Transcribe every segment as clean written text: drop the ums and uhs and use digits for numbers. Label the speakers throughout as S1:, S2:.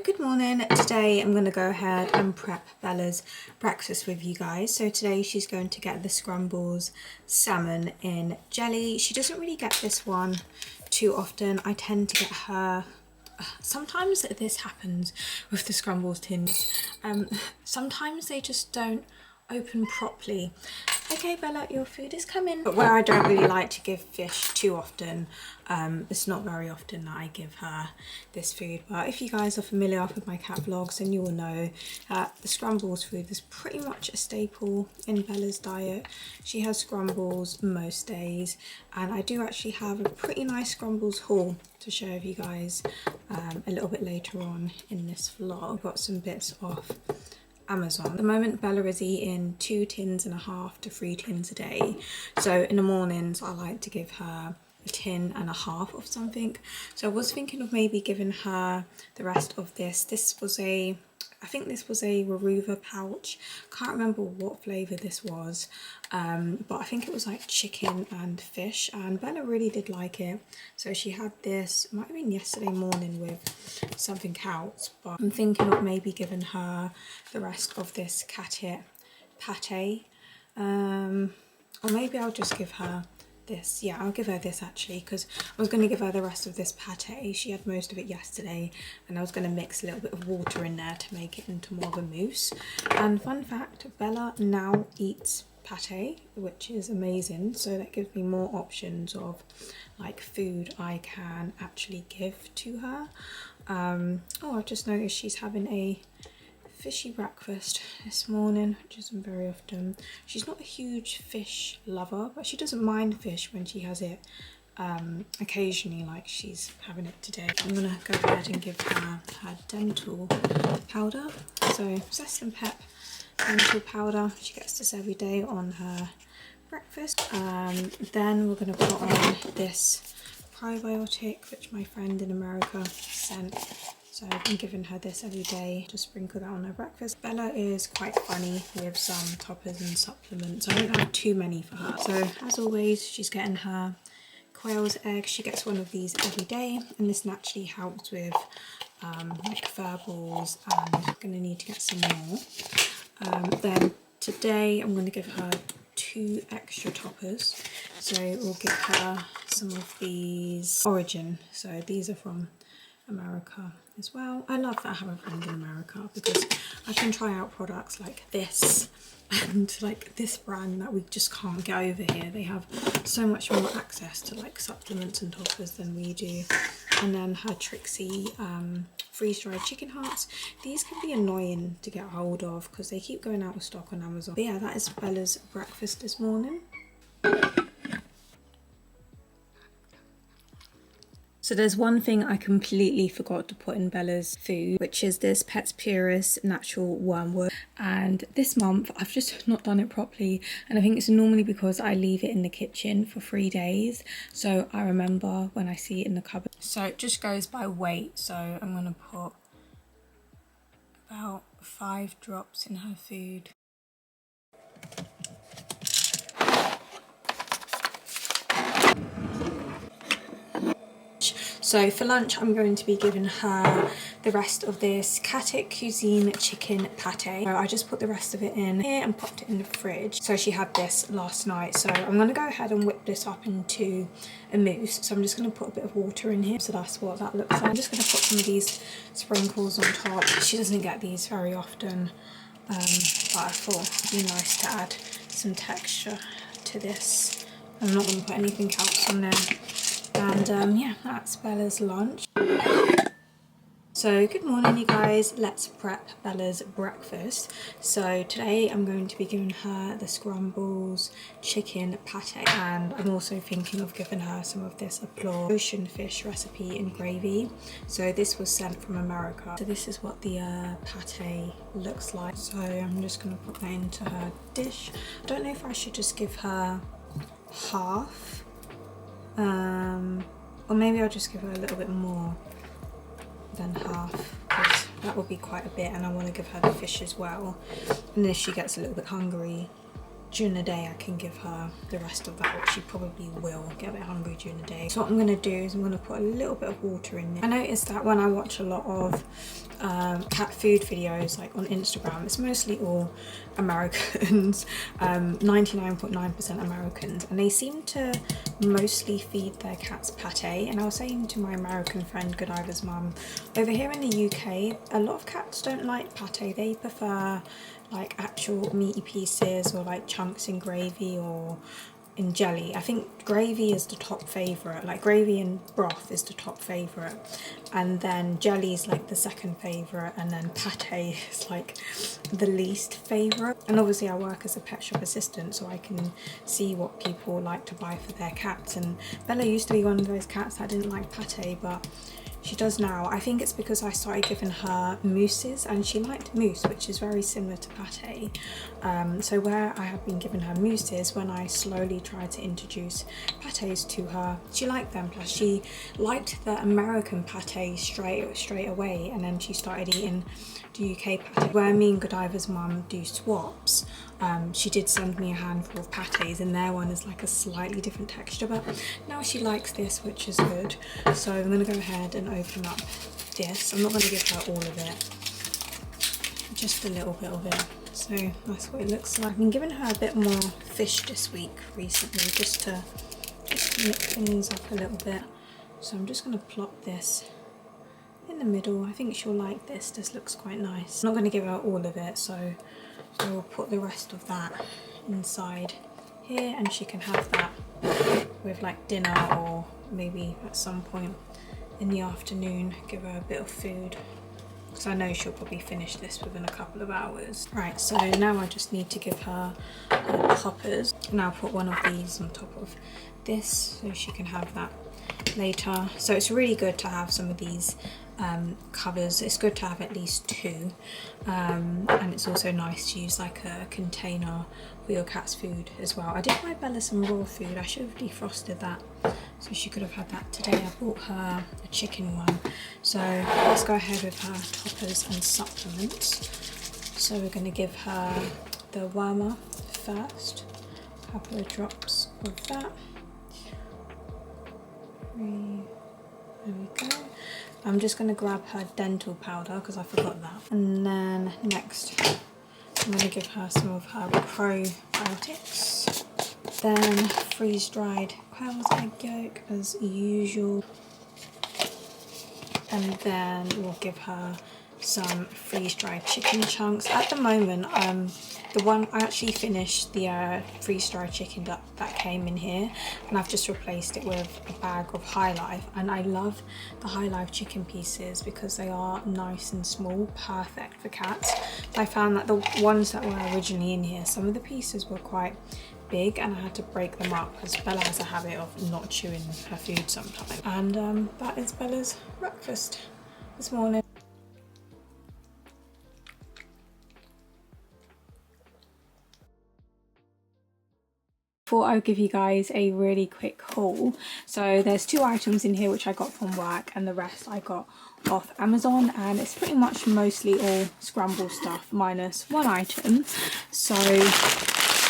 S1: good morning. Today I'm going to go ahead and prep Bella's breakfast with you guys. So today she's going to get the Scrumbles salmon in jelly. She doesn't really get this one too often. I tend to get her, sometimes this happens with the Scrumbles tins. Sometimes they just don't open properly. Okay Bella, your food is coming. But where I don't really like to give fish too often, it's not very often that I give her this food. But if you guys are familiar with my cat vlogs, then you will know that the Scrumbles food is pretty much a staple in Bella's diet. She has Scrumbles most days, and I do actually have a pretty nice Scrumbles haul to share with you guys a little bit later on in this vlog. I've got some bits off Amazon. At the moment Bella is eating 2.5 tins to 3 tins a day. So in the mornings I like to give her 1.5 tins of something. So I was thinking of maybe giving her the rest of this. I think this was a Waruva pouch. Can't remember what flavour this was, but I think it was like chicken and fish, and Bella really did like it. So she had this, it might have been yesterday morning with something else, but I'm thinking of maybe giving her the rest of this cat pate, or maybe I'll just give her this. Yeah, I'll give her this actually, because I was going to give her the rest of this pate. She had most of it yesterday, and I was going to mix a little bit of water in there to make it into more of a mousse. And fun fact, Bella now eats pate, which is amazing. So that gives me more options of like food I can actually give to her. Oh, I've just noticed she's having a fishy breakfast this morning, which isn't very often. She's not a huge fish lover, but she doesn't mind fish when she has it occasionally, like she's having it today. I'm gonna go ahead and give her her dental powder. So Zest and Pep dental powder. She gets this every day on her breakfast. Then we're gonna put on this probiotic, which my friend in America sent. So I've been giving her this every day to sprinkle that on her breakfast. Bella is quite funny with some toppers and supplements. I don't have too many for her. So as always, she's getting her quail's eggs. She gets one of these every day, and this naturally helps with like fur balls, and I'm gonna need to get some more. Then today I'm going to give her 2 extra toppers. So we'll give her some of these Origin. So these are from America as well. I love that I have a friend in America, because I can try out products like this and like this brand that we just can't get over here. They have so much more access to like supplements and toppers than we do. And then her Trixie freeze-dried chicken hearts. These can be annoying to get hold of because they keep going out of stock on Amazon. But yeah, that is Bella's breakfast this morning. So there's one thing I completely forgot to put in Bella's food, which is this Pets Purist natural wormwood. And this month I've just not done it properly, and I think it's normally because I leave it in the kitchen for 3 days. So I remember when I see it in the cupboard. So it just goes by weight. So I'm gonna put about 5 drops in her food. So for lunch, I'm going to be giving her the rest of this Katic Cuisine chicken pate. So I just put the rest of it in here and popped it in the fridge. So she had this last night. So I'm going to go ahead and whip this up into a mousse. So I'm just going to put a bit of water in here. So that's what that looks like. I'm just going to put some of these sprinkles on top. She doesn't get these very often, but I thought it'd be nice to add some texture to this. I'm not going to put anything else on there. And yeah, that's Bella's lunch. So good morning you guys, let's prep Bella's breakfast. So today I'm going to be giving her the Scrumbles chicken pate, and I'm also thinking of giving her some of this Applaw ocean fish recipe in gravy. So this was sent from America. So this is what the pate looks like. So I'm just going to put that into her dish. I don't know if I should just give her half. Or maybe I'll just give her a little bit more than half, because that will be quite a bit, and I want to give her the fish as well. And if she gets a little bit hungry, during the day I can give her the rest of that, which she probably will get a bit hungry during the day. So what I'm going to do is I'm going to put a little bit of water in there. I noticed that when I watch a lot of cat food videos like on Instagram, it's mostly all Americans, 99.9% Americans, and they seem to mostly feed their cats pate. And I was saying to my American friend Godiva's mum, over here in the UK a lot of cats don't like pate, they prefer like actual meaty pieces or like chunks in gravy or in jelly. I think gravy is the top favourite, like gravy and broth is the top favourite, and then jelly is like the second favourite, and then pate is like the least favourite. And obviously I work as a pet shop assistant, so I can see what people like to buy for their cats, and Bella used to be one of those cats that didn't like pate, but she does now. I think it's because I started giving her mousses, and she liked mousse, which is very similar to pate. So where I have been giving her mousses, when I slowly tried to introduce pates to her, she liked them. Plus she liked the American pate straight away, and then she started eating the UK pate. Where me and Godiva's mum do swaps, she did send me a handful of pates, and their one is like a slightly different texture, but now she likes this, which is good. So I'm going to go ahead and open up this. I'm not going to give her all of it, just a little bit of it. So that's what it looks like. I've been giving her a bit more fish this week recently, just to mix things up a little bit. So I'm just going to plop this in the middle. I think she'll like this. This looks quite nice. I'm not going to give her all of it, so we'll put the rest of that inside here, and she can have that with like dinner, or maybe at some point in the afternoon give her a bit of food, because I know she'll probably finish this within a couple of hours. Right, so now I just need to give her poppers, and I'll put one of these on top of this so she can have that later. So it's really good to have some of these covers. It's good to have at least two, and it's also nice to use like a container for your cat's food as well. I did buy Bella some raw food. I should have defrosted that so she could have had that today. I bought her a chicken one. So let's go ahead with her toppers and supplements. So we're going to give her the wormer first, a couple of drops of that. There we go. I'm just going to grab her dental powder because I forgot that. And then next I'm going to give her some of her probiotics. Then freeze-dried Paws egg yolk as usual. And then we'll give her some freeze-dried chicken chunks. At the moment, the one I actually finished the freeze-dried chicken that came in here, and I've just replaced it with a bag of High Life. And I love the High Life chicken pieces because they are nice and small, perfect for cats. I found that the ones that were originally in here, some of the pieces were quite big, and I had to break them up because Bella has a habit of not chewing her food sometimes. And that is Bella's breakfast this morning. Thought I would give you guys a really quick haul. So there's 2 items in here which I got from work, and the rest I got off Amazon, and it's pretty much mostly all scramble stuff minus 1 item. So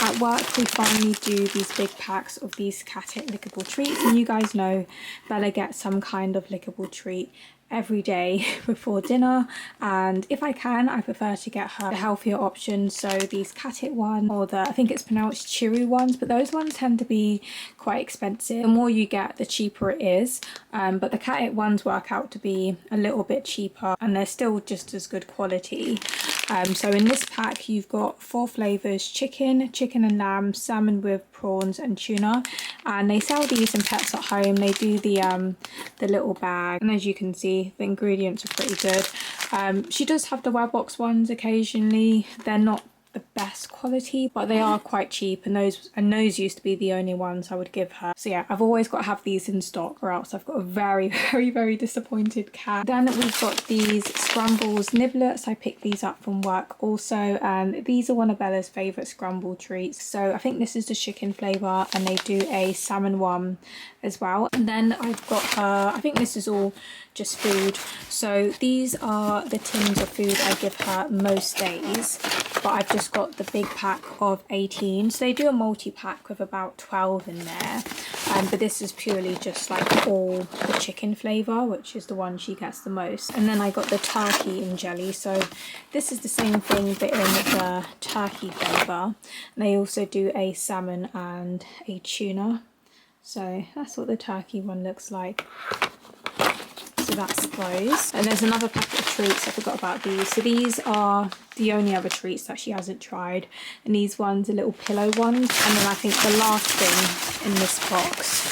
S1: at work we finally do these big packs of these cat it lickable treats, and you guys know Bella gets some kind of lickable treat every day before dinner, and if I can, I prefer to get her the healthier options. So these cat it one, or the, I think it's pronounced chewy ones, but those ones tend to be quite expensive. The more you get, the cheaper it is, but the cat it ones work out to be a little bit cheaper, and they're still just as good quality. So in this pack you've got 4 flavours: chicken and lamb, salmon with prawns and tuna, and they sell these in Pets at Home. They do the little bag, and as you can see the ingredients are pretty good. She does have the Webbox ones occasionally. They're not the best quality, but they are quite cheap, and those used to be the only ones I would give her. So yeah, I've always got to have these in stock, or else I've got a very disappointed cat. Then we've got these Scrambles niblets. I picked these up from work also, and these are one of Bella's favourite scramble treats. So I think this is the chicken flavour, and they do a salmon one as well. And then I've got her, I think this is all just food. So these are the tins of food I give her most days, but I've just just got the big pack of 18. So they do a multi-pack with about 12 in there. But this is purely just like all the chicken flavour, which is the one she gets the most. And then I got the turkey in jelly. So this is the same thing but in the turkey flavour. And they also do a salmon and a tuna. So that's what the turkey one looks like. So that's those. And there's another packet of treats. I forgot about these. So these are the only other treats that she hasn't tried. And these ones are little pillow ones. And then I think the last thing in this box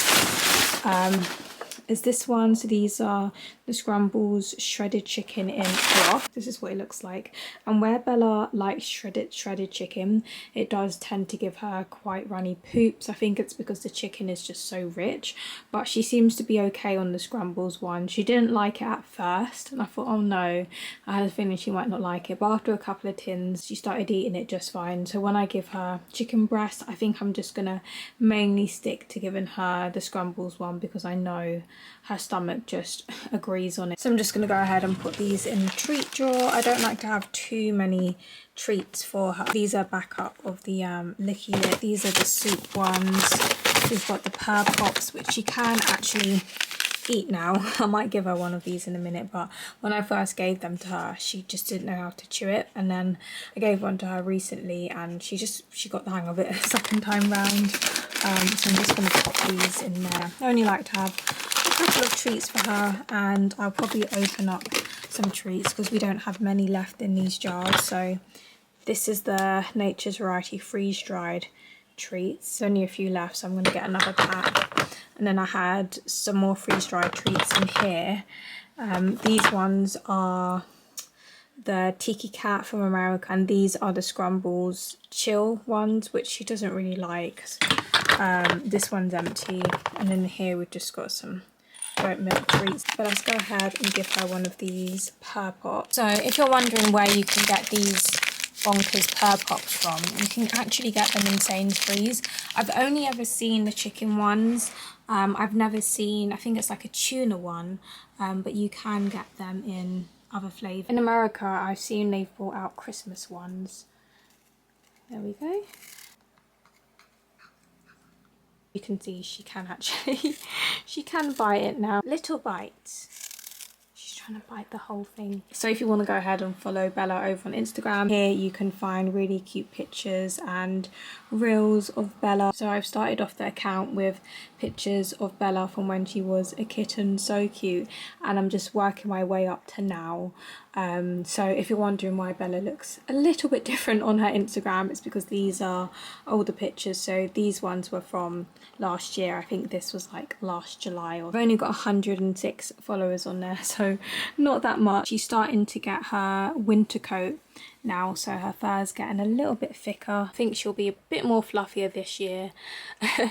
S1: is this one. So these are the Scrumbles shredded chicken in broth. This is what it looks like. And where Bella likes shredded chicken, it does tend to give her quite runny poops. I think it's because the chicken is just so rich, but she seems to be okay on the Scrumbles one. She didn't like it at first and I thought, oh no, I had a feeling she might not like it, but after a couple of tins she started eating it just fine. So when I give her chicken breast, I think I'm just gonna mainly stick to giving her the Scrumbles one because I know her stomach just agrees on it. So I'm just going to go ahead and put these in the treat drawer. I don't like to have too many treats for her. These are backup of the Licky Lit. These are the soup ones. We've got the Purr Pops, which she can actually eat now. I might give her one of these in a minute, but when I first gave them to her, she just didn't know how to chew it. And then I gave one to her recently and she got the hang of it a second time round. So I'm just going to pop these in there. I only like to have a couple of treats for her, and I'll probably open up some treats because we don't have many left in these jars. So this is the Nature's Variety freeze-dried treats. There's only a few left, so I'm going to get another pack. And then I had some more freeze-dried treats in here. These ones are the Tiki Cat from America, and these are the Scrumbles chill ones, which she doesn't really like. This one's empty, and then here we've just got some goat milk treats. But let's go ahead and give her one of these Purr Pops. So if you're wondering where you can get these bonkers Purr Pops from, you can actually get them in Sainsbury's. I've only ever seen the chicken ones. I've never seen, I think it's like a tuna one, but you can get them in other flavours. In America, I've seen they've brought out Christmas ones. There we go. You can see she can actually, she can bite it now. Little bites. She's trying to bite the whole thing. So if you want to go ahead and follow Bella over on Instagram, here you can find really cute pictures and reels of Bella. So I've started off the account with pictures of Bella from when she was a kitten, so cute, and I'm just working my way up to now. So if you're wondering why Bella looks a little bit different on her Instagram, it's because these are older pictures. So these ones were from last year. I think this was like last July. I've only got 106 followers on there, so not that much. She's starting to get her winter coat now, so her fur's getting a little bit thicker. I think she'll be a bit more fluffier this year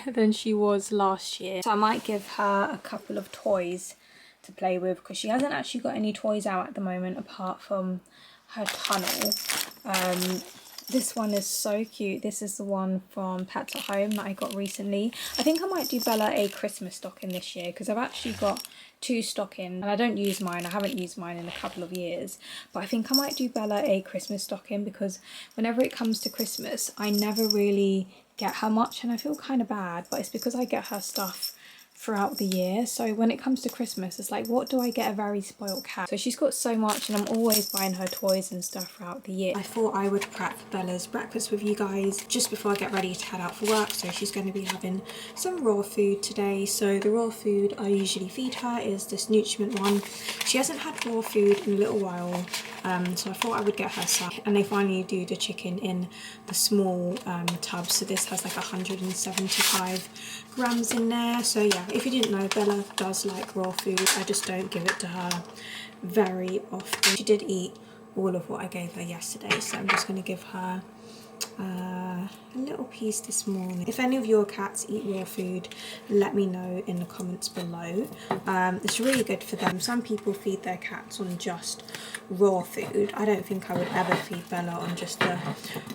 S1: than she was last year. So I might give her a couple of toys to play with because she hasn't actually got any toys out at the moment apart from her tunnel. This one is so cute. This is the one from Pets at Home that I got recently. I think I might do Bella a Christmas stocking this year because I've actually got 2 stockings and I don't use mine. I haven't used mine in a couple of years, but I think I might do Bella a Christmas stocking because whenever it comes to Christmas, I never really get her much and I feel kind of bad, but it's because I get her stuff throughout the year. So when it comes to Christmas, it's like, what do I get a very spoiled cat? So she's got so much and I'm always buying her toys and stuff throughout the year. I thought I would prep Bella's breakfast with you guys just before I get ready to head out for work. So she's going to be having some raw food today. So the raw food I usually feed her is this nutriment one. She hasn't had raw food in a little while, so I thought I would get her some. And they finally do the chicken in the small tub. So this has like 175 grams in there. So yeah, if you didn't know, Bella does like raw food. I just don't give it to her very often. She did eat all of what I gave her yesterday, so I'm just going to give her a little piece this morning. If any of your cats eat raw food, let me know in the comments below. It's really good for them. Some people feed their cats on just raw food. I don't think I would ever feed Bella on just a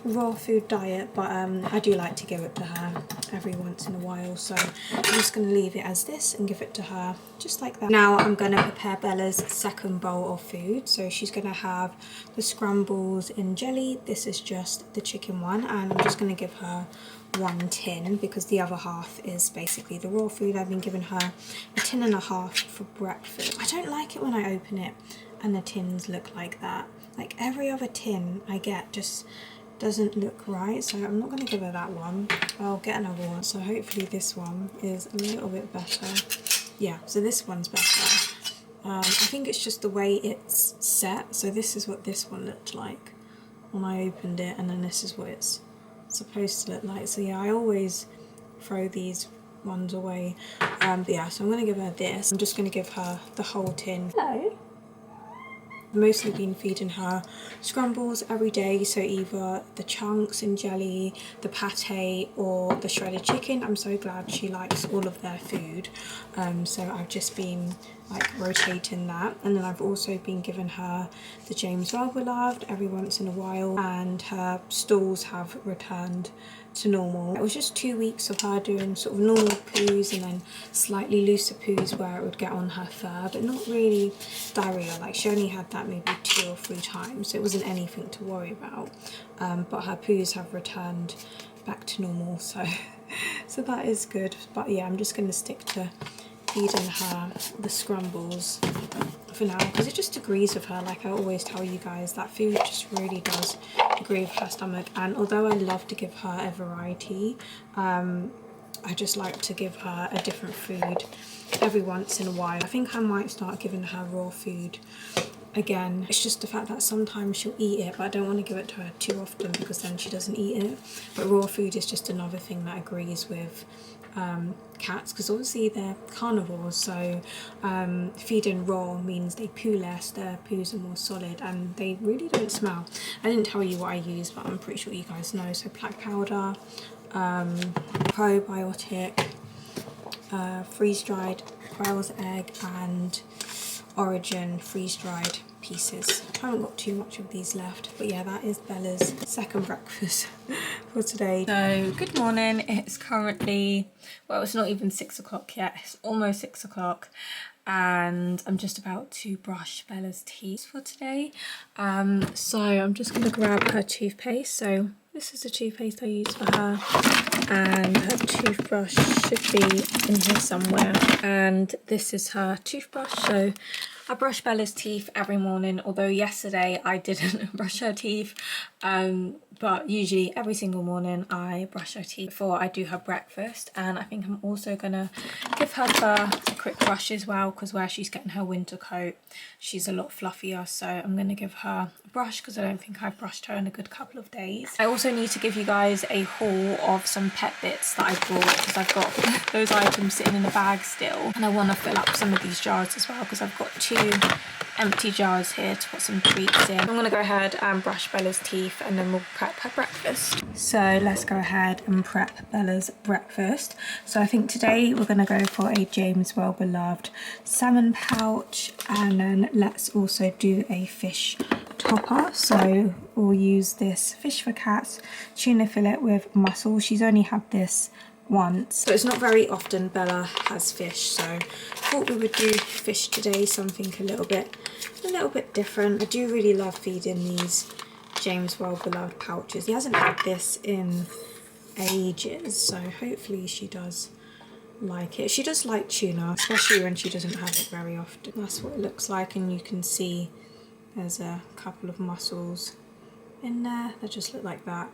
S1: raw food diet, but I do like to give it to her every once in a while, so I'm just going to leave it as this and give it to her just like that. Now I'm going to prepare Bella's second bowl of food. So she's going to have the scrambles in jelly. This is just the chicken one, and I'm just going to give her one tin because the other half is basically the raw food. I've been giving her a tin and a half for breakfast. I don't like it when I open it and the tins look like that. Like every other tin I get just doesn't look right, so I'm not going to give her that one. I'll get another one, so hopefully this one is a little bit better. Yeah, so this one's better. I think it's just the way it's set. So this is what this one looked like when I opened it, and then this is what it's supposed to look like. So yeah, I always throw these ones away. But yeah, so I'm going to give her this. I'm just going to give her the whole tin. Hello. Mostly been feeding her scrambles every day, so either the chunks in jelly, the pate, or the shredded chicken. I'm so glad she likes all of their food, so I've just been like rotating that. And then I've also been giving her the James Well Beloved every once in a while, and her stools have returned to normal. It was just 2 weeks of her doing sort of normal poos and then slightly looser poos where it would get on her fur, but not really diarrhea. Like she only had that maybe 2 or 3 times, so it wasn't anything to worry about. But her poos have returned back to normal, so so that is good. But yeah, I'm just going to stick to feeding her the scrambles for now because it just agrees with her. Like I always tell you guys, that food just really does agree with her stomach. And although I love to give her a variety, I just like to give her a different food every once in a while. I think I might start giving her raw food again. It's just the fact that sometimes she'll eat it, but I don't want to give it to her too often because then she doesn't eat it. But raw food is just another thing that agrees with cats, because obviously they're carnivores, so feeding raw means they poo less, their poos are more solid, and they really don't smell. I didn't tell you what I use, but I'm pretty sure you guys know. So black powder, probiotic, freeze-dried quail's egg, and Origin freeze-dried pieces. I haven't got too much of these left, but yeah, that is Bella's second breakfast for today. So good morning. It's currently, well, it's not even 6 o'clock yet. It's almost 6 o'clock, and I'm just about to brush Bella's teeth for today. So I'm just going to grab her toothpaste. So this is the toothpaste I use for her, and her toothbrush should be in here somewhere, and this is her toothbrush. So I brush Bella's teeth every morning, although yesterday I didn't brush her teeth, but usually every single morning I brush her teeth before I do her breakfast. And I think I'm also gonna give her a quick brush as well, because where she's getting her winter coat, she's a lot fluffier, so I'm gonna give her a brush because I don't think I've brushed her in a good couple of days. I also need to give you guys a haul of some pet bits that I bought, because I've got those items sitting in a bag still, and I want to fill up some of these jars as well, because I've got 2 empty jars here to put some treats in. I'm going to go ahead and brush Bella's teeth, and then we'll prep her breakfast. So let's go ahead and prep Bella's breakfast. So I think today we're going to go for a James Well Beloved salmon pouch, and then let's also do a fish topper. So we'll use this fish for cats tuna fillet with mussels. She's only had this once, so it's not very often Bella has fish, so I thought we would do fish today, something a little bit different. I do really love feeding these James Well Beloved pouches. He hasn't had this in ages, so hopefully she does like it. She does like tuna, especially when she doesn't have it very often. That's what it looks like, and you can see there's a couple of mussels in there that just look like that.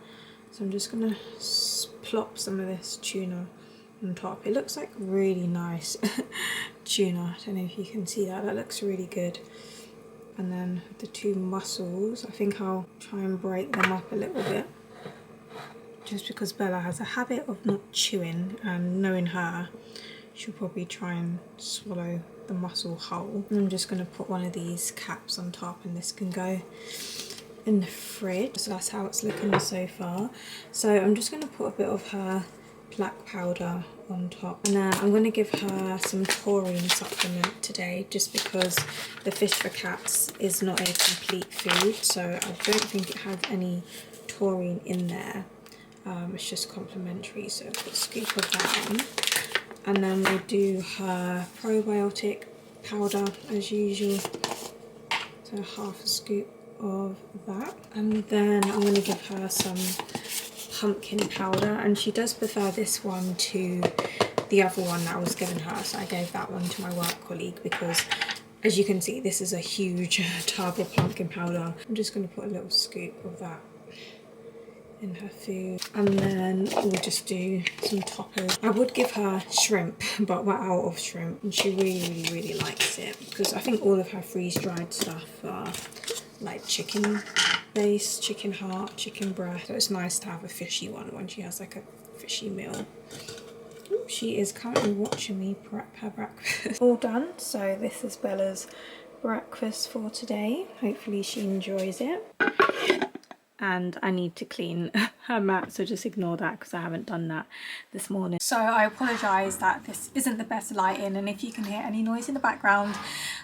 S1: So I'm just gonna plop some of this tuna on top. It looks like really nice tuna. I don't know if you can see that. That looks really good. And then the 2 mussels, I think I'll try and break them up a little bit, just because Bella has a habit of not chewing, and knowing her, she'll probably try and swallow the mussel whole. And I'm just gonna put one of these caps on top, and this can go in the fridge. So that's how it's looking so far. So I'm just going to put a bit of her black powder on top, and then I'm going to give her some taurine supplement today, just because the fish for cats is not a complete food, so I don't think it has any taurine in there. It's just complimentary, so I'll put a scoop of that in, and then we'll do her probiotic powder as usual, so half a scoop of that, and then I'm going to give her some pumpkin powder, and she does prefer this one to the other one that I was giving her, so I gave that one to my work colleague because, as you can see, this is a huge tub of pumpkin powder. I'm just going to put a little scoop of that in her food, and then we'll just do some toppers. I would give her shrimp, but we're out of shrimp, and she really likes it, because I think all of her freeze-dried stuff are like chicken based, chicken heart, chicken breast, so it's nice to have a fishy one when she has like a fishy meal. Ooh, she is currently watching me prep her breakfast. All done, so this is Bella's breakfast for today. Hopefully she enjoys it. And I need to clean her mat, so just ignore that because I haven't done that this morning. So I apologise that this isn't the best lighting, and if you can hear any noise in the background,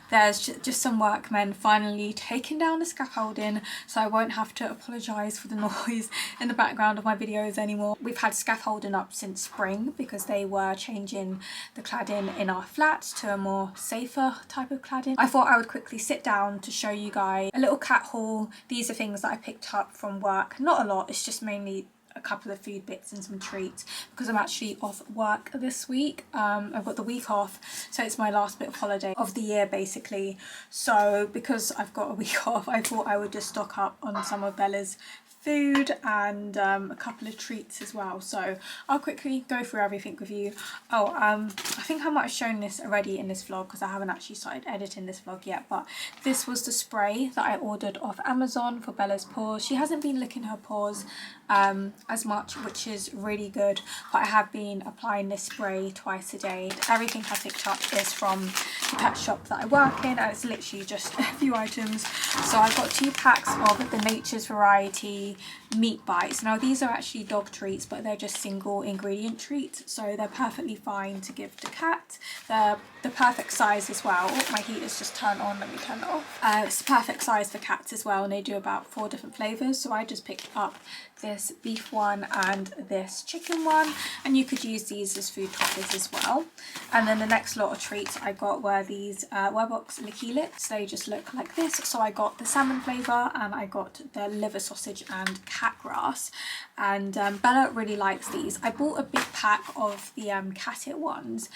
S1: there's just some workmen finally taking down the scaffolding, so I won't have to apologise for the noise in the background of my videos anymore. We've had scaffolding up since spring because they were changing the cladding in our flat to a more safer type of cladding. I thought I would quickly sit down to show you guys a little cat haul. These are things that I picked up from work, not a lot, it's just mainly a couple of food bits and some treats because I'm actually off work this week. I've got the week off, so it's my last bit of holiday of the year basically. So because I've got a week off, I thought I would just stock up on some of Bella's food and a couple of treats as well. So I'll quickly go through everything with you. I think I might have shown this already in this vlog because I haven't actually started editing this vlog yet, but this was the spray that I ordered off Amazon for Bella's paws. She hasn't been licking her paws as much, which is really good, but I have been applying this spray twice a day. Everything I picked up is from the pet shop that I work in, and it's literally just a few items. So I've got 2 packs of the Nature's Variety meat bites. Now these are actually dog treats, but they're just single ingredient treats, so they're perfectly fine to give to cat. They're the perfect size as well. Oh, my heater's just turned on, let me turn it off. It's the perfect size for cats as well, and they do about 4 different flavours. So I just picked up this beef one and this chicken one, and you could use these as food toppers as well. And then the next lot of treats I got were these Webox Licky Lips. They just look like this. So I got the salmon flavour, and I got the liver sausage and cat grass, and Bella really likes these. I bought a big pack of the cat it ones,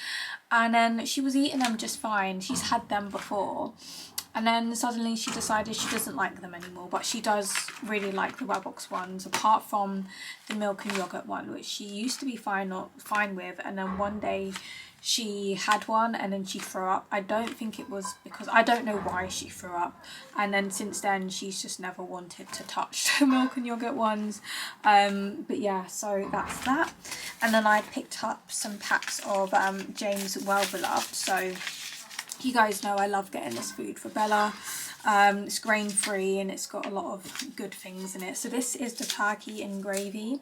S1: and then she was eating them just fine. She's had them before, and then suddenly she decided she doesn't like them anymore, but she does really like the Webox ones, apart from the milk and yogurt one, which she used to be fine with, and then one day she had one and then she threw up. I don't think it was because, I don't know why she threw up, and then since then she's just never wanted to touch the milk and yogurt ones. But yeah, so that's that. And then I picked up some packs of James Well Beloved. So you guys know I love getting this food for Bella. It's grain free and it's got a lot of good things in it. So this is the turkey and gravy.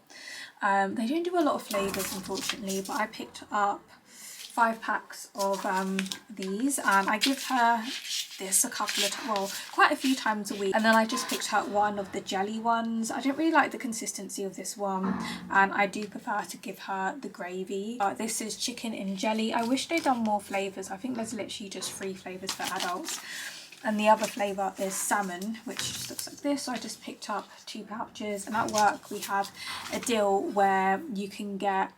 S1: They don't do a lot of flavours unfortunately, but I picked up 5 packs of these, and I give her this quite a few times a week. And then I just picked out one of the jelly ones. I don't really like the consistency of this one, and I do prefer to give her the gravy. This is chicken in jelly. I wish they'd done more flavours. I think there's literally just 3 flavours for adults. And the other flavour is salmon, which just looks like this. So I just picked up 2 pouches, and at work we have a deal where you can get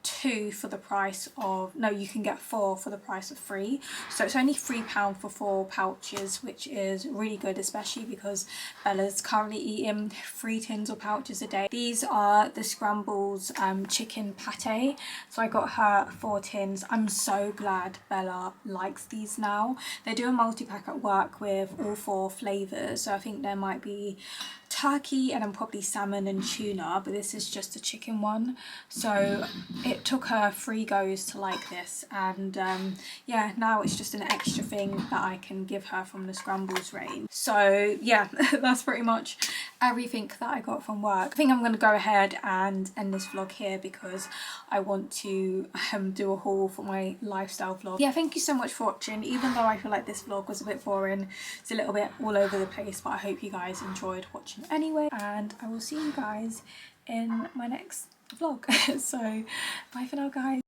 S1: 2 for the price of, no, you can get 4 for the price of 3. So it's only £3 for 4 pouches, which is really good, especially because Bella's currently eating 3 tins or pouches a day. These are the Scrambles chicken pate. So I got her 4 tins. I'm so glad Bella likes these now. They do a multi-pack at work with all 4 flavours. So I think there might be turkey and then probably salmon and tuna, but this is just a chicken one. So it took her 3 goes to like this, and yeah, now it's just an extra thing that I can give her from the scrambles range. So yeah, that's pretty much everything that I got from work. I think I'm going to go ahead and end this vlog here because I want to do a haul for my lifestyle vlog. Yeah, thank you so much for watching. Even though I feel like this vlog was a bit boring, it's a little bit all over the place, but I hope you guys enjoyed watching anyway, and I will see you guys in my next vlog. So bye for now, guys.